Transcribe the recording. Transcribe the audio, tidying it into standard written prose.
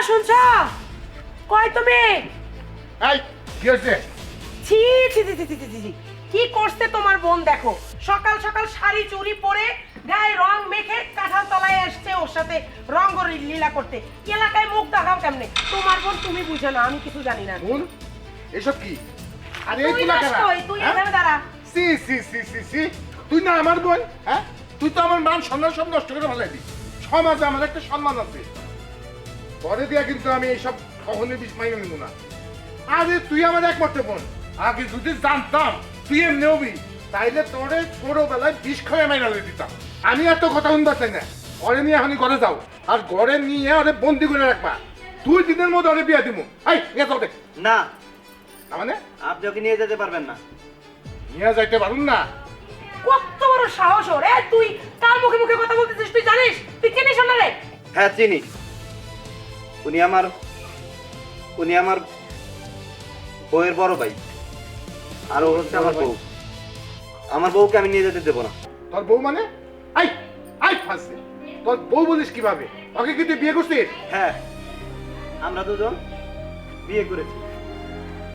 শুনছো? কই তুমি? এই কি হচ্ছে? ছি ছি ছি ছি ছি ছি ছি। কি করছে তোমার বোন দেখো, সকাল সকাল শাড়ি চুড়ি পরে গায়ে রং মেখে কাঁঠাল তলায় আসছে ওর সাথে রঙ্গরি লীলা করতে। এলাকায় মুখ দেখাও কেমনে? তোমার বোন তুমি বুঝো না, আমি কিছু জানি না। বোন এসব কি? আরে এই তুই তুলা যাস কারা? কই? তুই হ্যাঁ? এখানে দাঁড়া। সি সি সি সি সি তুই না আমার বোন, হ্যাঁ? তুই তো আমার মান সম্মান সব নষ্ট করে ফেলাইলি। সমাজে আমার একটা সম্মান আছে, পরে দিয়া কিন্তু আমি এইসব কখনোই বিস্ময় নিব না। আরে তুই আমার একমাত্র বোন, আগে যদি জানতাম তুই এমনি হবি তাইলে তোরে ছোটবেলায় বিষ খাওয়া মাইনা লই দিতাম। আমি এত কথা শুনতে চাই না। ঘরে নিয়ে এখনই ঘরে যাও, আর ঘরে নিয়ে ওরে বন্দি করে রাখবা। 2 দিনের মধ্যে ওরে বিয়া দিব। এই নিয়ে যাও দেখ। না, তার মানে আপনি ওকে নিয়ে যেতে পারবেন না। নিয়ে যাইতে পারুন না? কত বড় সাহস ওর! এ তুই কার মুখে মুখে কথা বলতেছিস? তুই জানিস? তুই চিনিস ওনারে? হ্যাঁ চিনি। উনি আমার বউয়ের বড় ভাই, আর ও হচ্ছে আমার বউ। আমার বউকে আমি নিয়ে যেতে দেবো না। তোর বউ মানে? আই আই ফাসে তোর বউ বলিস কিভাবে? ওকে কি তুই বিয়ে করছিস? হ্যাঁ, আমরা দুজন বিয়ে করেছি।